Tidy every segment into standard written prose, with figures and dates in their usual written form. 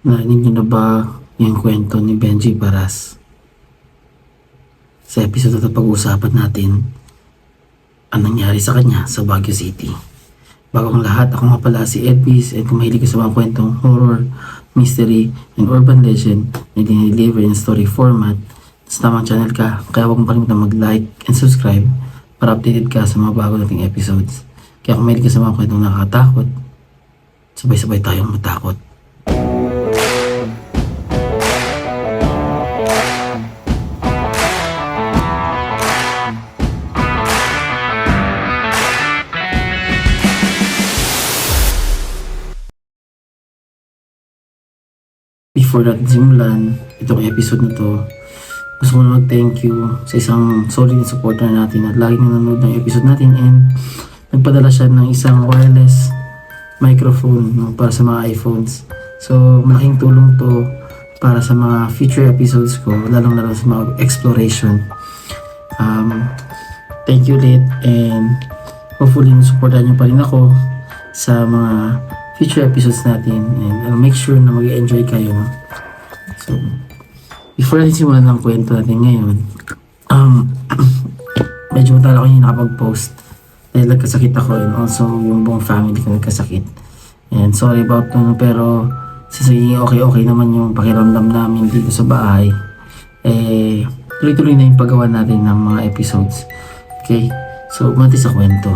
Narinig niyo na ba yung kwento ni Benji Baras? Sa episode na pag-uusapan natin ang nangyari sa kanya sa Baguio City. Bago ang lahat, ako nga pala si Edvis, and kung mahilig ka sa mga kwentong horror, mystery, and urban legend na dinideliver in story format, sa tamang channel ka, kaya huwag mong kalimutan mag-like and subscribe para updated ka sa mga bago nating episodes. Kaya kung mahilig ka sa mga kwentong nakakatakot, sabay-sabay tayong matakot. Before natin simulan itong episode na to, gusto ko na mag-thank you sa isang solid na supporter natin at laging nanonood ng episode natin, and nagpadala siya ng isang wireless microphone para sa mga iPhones. So malaking tulong to para sa mga future episodes ko, lalong-lalo sa mga exploration. Thank you ulit, and hopefully supportan niyo pa rin ako sa mga future episodes natin, and I'll make sure na mag-enjoy kayo, no? So, before natin simulan ng kwento natin ngayon, medyo matala ko yung nakapag-post dahil nagkasakit ako, and also yung buong family ko nagkasakit. And sorry about no, pero sige, okay naman yung pakiramdam namin dito sa bahay. Tuloy-tuloy na yung paggawa natin ng mga episodes. Okay? So, umati sa kwento.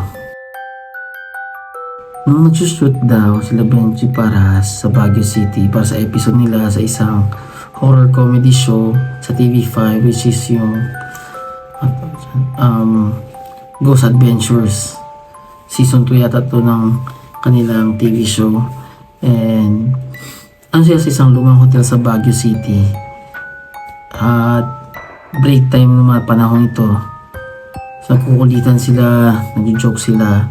Nung nagsushoot daw sila Benji Baras sa Baguio City para sa episode nila sa isang horror comedy show sa TV5, which is yung Ghost Adventures. Season 2 yata to ng kanilang TV show. And ano sila sa isang lumang hotel sa Baguio City. At break time ng mga panahon ito. So kukulitan sila, nag-joke sila.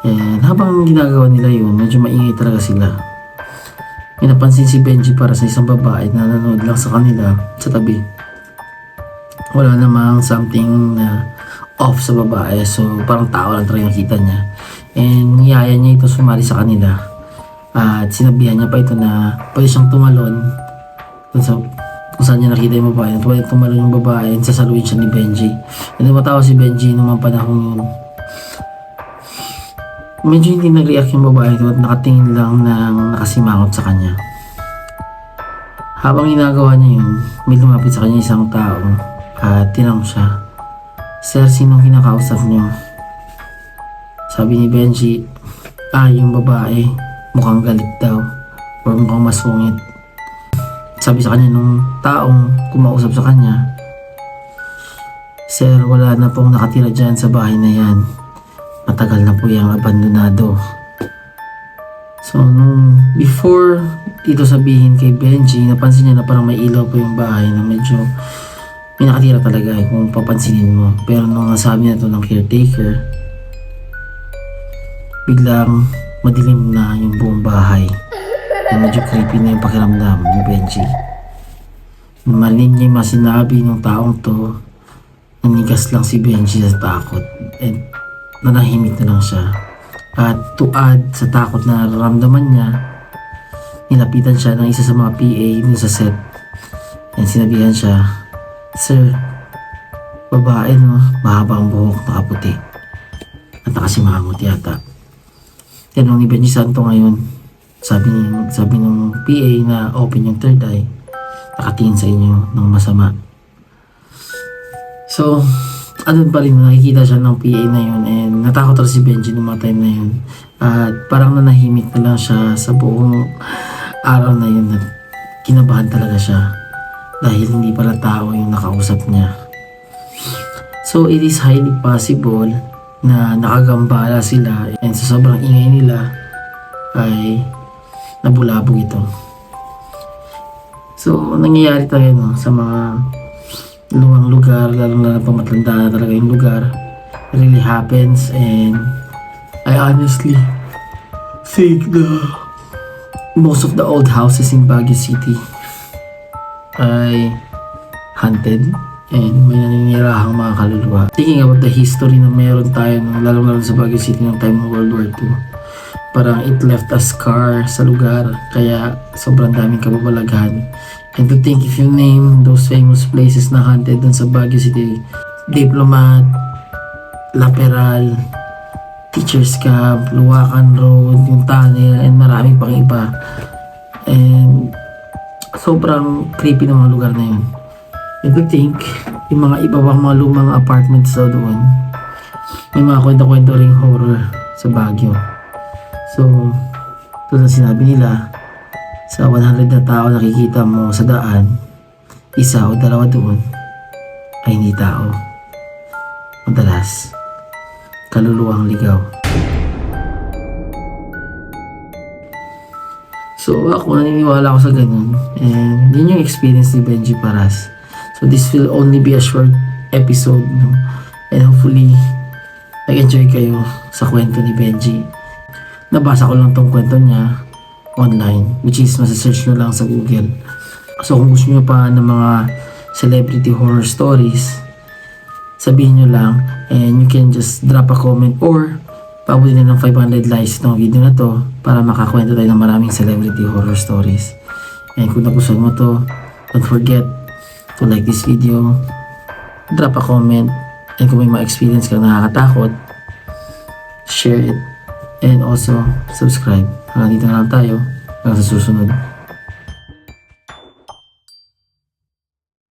And habang ginagawa nila yun, medyo maingay talaga sila. May napansin si Benji para sa isang babae na nanonood lang sa kanila sa tabi. Wala namang something na off sa babae, so parang tao lang talaga nakita niya. And niyaya niya ito sumali sa kanila. At sinabihan niya pa ito na pwede siyang tumalon kung saan niya nakita yung babae. Pwede tumalon yung babae and sasaluhin siya ni Benji. And matawa si Benji nung mga panahon yun. Medyo hindi nag-react yung babae ito at nakatingin lang ng nakasimangot sa kanya. Habang ginagawa niya yun, may lumapit sa kanya isang tao at tinanong siya, "Sir, sinong kinakausap niyo?" Sabi ni Benji, yung babae, mukhang galit daw or mukhang masungit. Sabi sa kanya nung taong kumausap sa kanya, "Sir, wala na pong nakatira dyan sa bahay na yan. Matagal na po yung abandonado." So, before dito sabihin kay Benji, napansin niya na parang may ilaw po yung bahay na medyo may nakatira talaga kung papansinin mo. Pero nung nasabi na to ng caretaker, biglang madilim na yung buong bahay. Na medyo creepy na yung pakiramdam ni Benji. Marinig niya yung mga sinabi ng taong to, nanigas lang si Benji sa takot. And nanahimik na lang siya. At to add sa takot na nararamdaman niya, nilapitan siya ng isa sa mga PA dun sa set. And sinabihan siya, "Sir, babae no, mahaba ang buhok, nakaputi. At nakasimangot yata." Tanong ni Benji Santo ngayon, sabi ng PA na open yung third eye, nakatingin sa inyo ng masama. So, andun pa rin, nakikita siya ng PA na yun, and natakot talaga si Benji noong mga time na yun. At parang nanahimik na lang siya sa buong araw na yun at kinabahan talaga siya dahil hindi pala tao yung nakausap niya. So it is highly possible na nakagambala sila, and sa sobrang ingay nila ay nabulabog ito. So nangyayari tayo sa mga luwang lugar, lalong na pag matanda na talaga yung lugar. It really happens, and I honestly think most of the old houses in Baguio City ay haunted and may naninirahang mga kaluluwa. Thinking about the history na meron tayo, lalong-lalo sa Baguio City ng time ng World War II, parang it left a scar sa lugar, kaya sobrang daming kababalaghan. And to think, if you name those famous places na haunted dun sa Baguio City, Diplomat, Laperal, Teachers Camp, Luwakan Road, yung tunnel, and maraming pang iba. And sobrang creepy ng mga lugar na yun. And to think, yung mga iba pang mga lumang apartments daw doon, may mga kwento-kwento ring horror sa Baguio. So, tulad na sinabi nila, sa 100 na tao nakikita mo sa daan, isa o dalawa doon ay hindi tao. Madalas, kaluluwang ligaw. So ako, naniniwala ako sa ganun. And yun yung experience ni Benji Paras. So this will only be a short episode, no? And hopefully, nag-enjoy kayo sa kwento ni Benji. Nabasa ko lang tong kwento niya online, which is masa-search nyo lang sa Google. So kung gusto nyo pa ng mga celebrity horror stories, sabihin nyo lang, and you can just drop a comment or pabutin na ng 500 likes ng video na to para makakwento tayo ng maraming celebrity horror stories. And kung nagustuhan mo to, don't forget to like this video, drop a comment, and kung may ma-experience kang nakakatakot, share it, and also subscribe. Hanggang dito na lang tayo. Hanggang sa susunod.